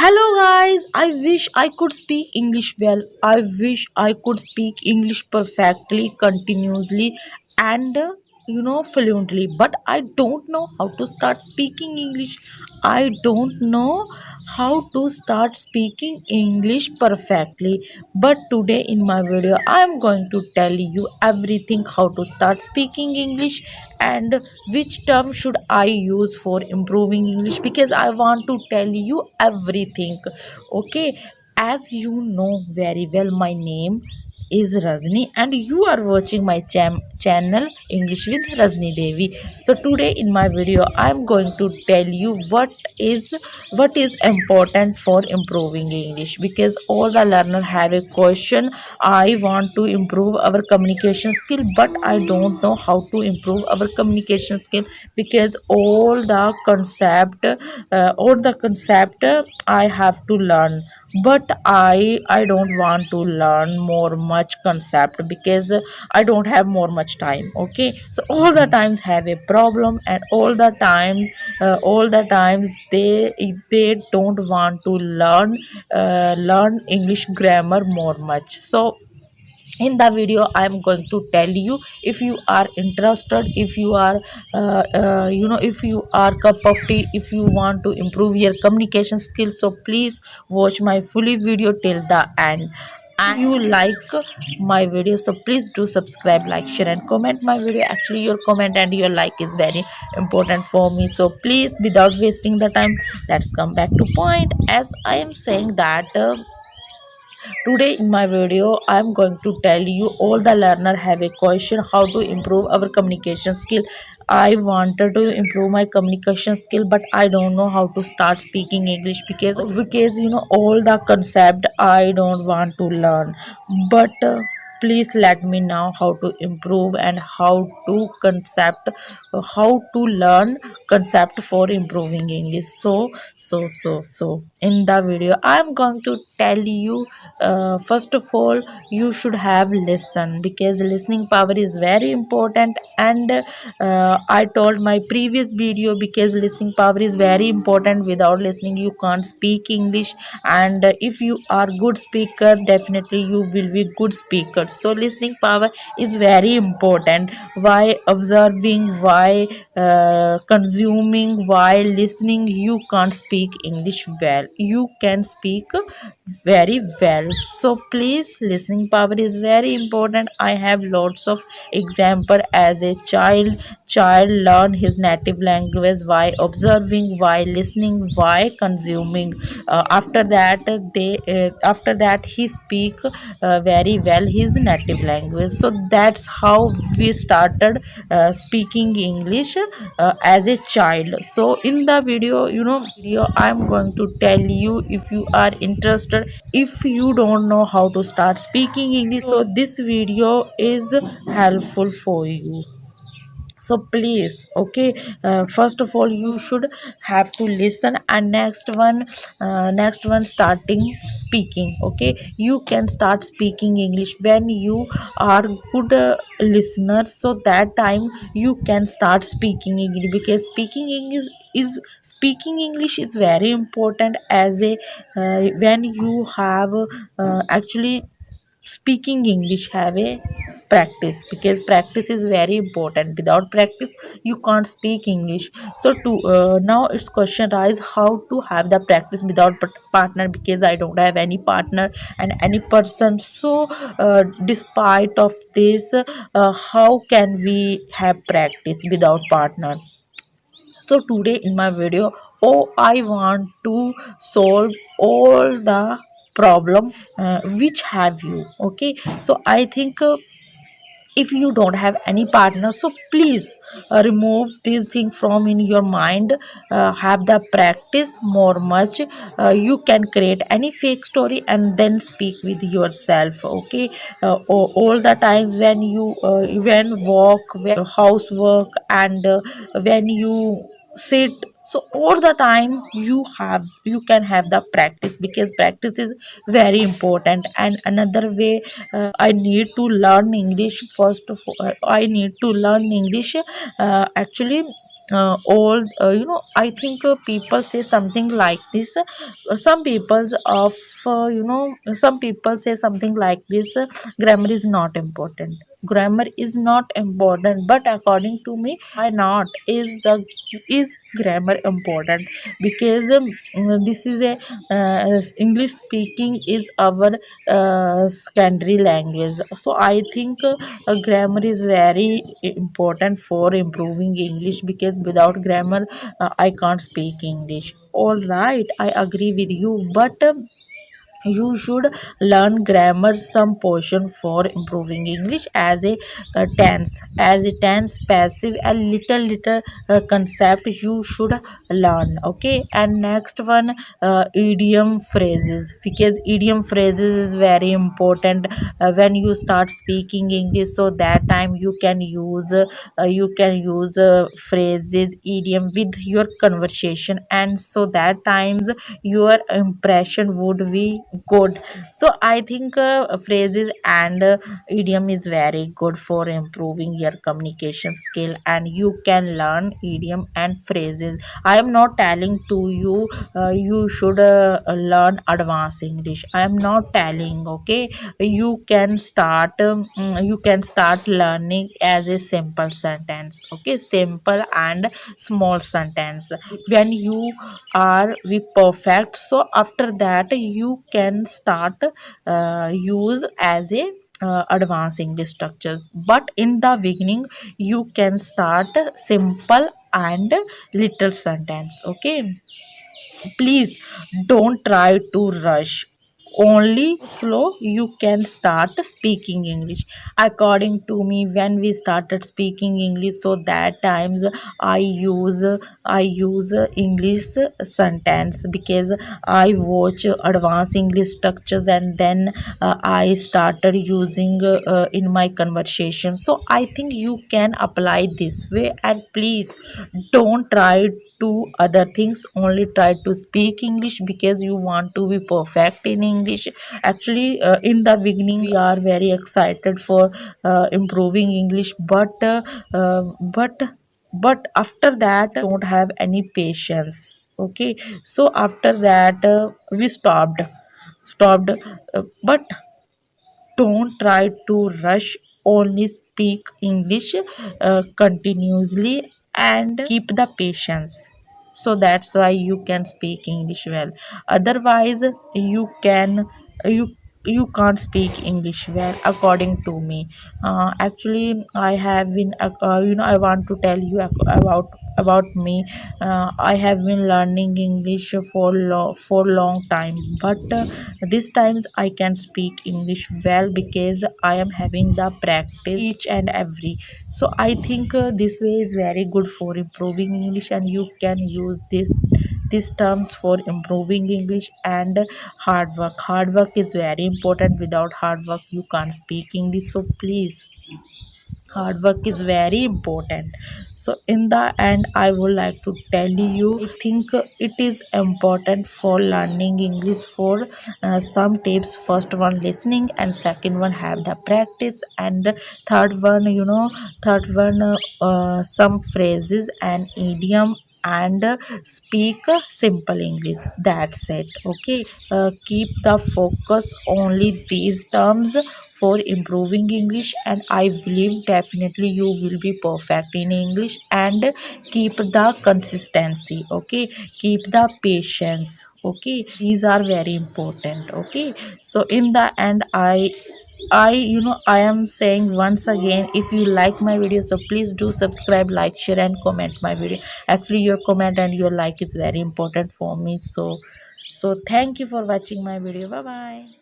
Hello guys, I wish I could speak English well. I wish I could speak English perfectly, continuously, and fluently. But I don't know how to start speaking English. I don't know how to start speaking English perfectly. But today in my video, I am going to tell you everything how to start speaking English and which term should I use for improving English, because I want to tell you everything. Okay, as you know very well, my name is Rajni and you are watching my channel English with Rajni Devi. So today in my video I am going to tell you what is important for improving English, because all the learner have a question. I want to improve our communication skill, but I don't know how to improve our communication skill, because all the concept I have to learn. But I don't want to learn more much concept, because I don't have more much time. Okay, so all the times have a problem, and all the times they don't want to learn English grammar more much. So in the video I am going to tell you, if you are interested, if you are if you are cup of tea, if you want to improve your communication skills, so please watch my fully video till the end. And you like my video, so please do subscribe, like, share and comment my video. Actually your comment and your like is very important for me. So please, without wasting the time, let's come back to point. As I am saying that today in my video I am going to tell you, all the learner have a question how to improve our communication skill. I wanted to improve my communication skill, but I don't know how to start speaking English, because all the concept I don't want to learn. But please let me know how to improve and how to learn concept for improving English. So in the video I'm going to tell you, first of all, you should have listen, because listening power is very important. And I told my previous video, because listening power is very important. Without listening you can't speak English, and if you are good speaker, definitely you will be good speaker. So listening power is very important. Why observing, why consuming, while listening, you can't speak English well. You can speak very well. So please, listening power is very important. I have lots of example. As a child learn his native language by observing, by listening, by consuming. After that he speak very well his native language. So that's how we started speaking English as a child. So in the video I'm going to tell you, if you are interested, if you don't know how to start speaking English, so this video is helpful for you. So please, okay, first of all you should have to listen, and next one starting speaking. Okay, you can start speaking English when you are good listener. So that time you can start speaking English, because speaking English is very important. As a when you have actually speaking English have a practice, because practice is very important. Without practice you can't speak English. So to now it's question rise, how to have the practice without partner, because I don't have any partner and any person. So despite of this, how can we have practice without partner? So today in my video, I want to solve all the problem which have you. Okay, so I think if you don't have any partner, so please remove this thing from in your mind. Have the practice more much. You can create any fake story and then speak with yourself. Okay, all the time when you when walk, when housework, and when you sit, so all the time you can have the practice, because practice is very important. And another way, I need to learn English. First of all, I need to learn English actually all I think people say something like this. Some people's of some people say something like this: grammar is not important. Grammar is not important, but according to me, why not? Is grammar important? Because this is a English speaking is our secondary language. So I think grammar is very important for improving English, because without grammar I can't speak English. All right, I agree with you, but you should learn grammar some portion for improving English, as a tense passive and little concept you should learn. Okay, and next one, idiom phrases, because idiom phrases is very important when you start speaking English. So that time you can use phrases, idiom with your conversation, and so that times your impression would be good. So I think phrases and idiom is very good for improving your communication skill, and you can learn idiom and phrases. I am not telling to you you should learn advanced English. I am not telling. Okay, you can start learning as a simple sentence. Okay, simple and small sentence. When you are we perfect, so after that you can start use as a advanced English structures, but in the beginning you can start simple and little sentence. Okay, please don't try to rush. Only slow you can start speaking English. According to me, when we started speaking English, so that times I use English sentence, because I watch advanced English structures, and then I started using in my conversation. So I think you can apply this way, and please don't try to other things, only try to speak English, because you want to be perfect in English. Actually, in the beginning we are very excited for improving English, uh, but but after that don't have any patience. Okay, so after that we stopped but don't try to rush. Only speak English continuously, and keep the patience. So that's why you can speak English well. Otherwise, you you can't speak English well, according to me. Actually, I have been I want to tell you about me. I have been learning English for long time, but this times I can speak English well, because I am having the practice each and every. So I think this way is very good for improving English, and you can use these terms for improving English. And hard work is very important. Without hard work you can't speak English. So please, hard work is very important. So in the end, I would like to tell you, I think it is important for learning English for some tips. First one, listening, and second one, have the practice, and third one, some phrases and idiom, and speak simple English. That's it. Okay, keep the focus only these terms for improving English, and I believe definitely you will be perfect in English. And keep the consistency. Okay, keep the patience. Okay, these are very important. Okay, so in the end, I am saying once again, if you like my video, so please do subscribe, like, share, and comment my video. Actually, your comment and your like is very important for me. So thank you for watching my video. Bye bye.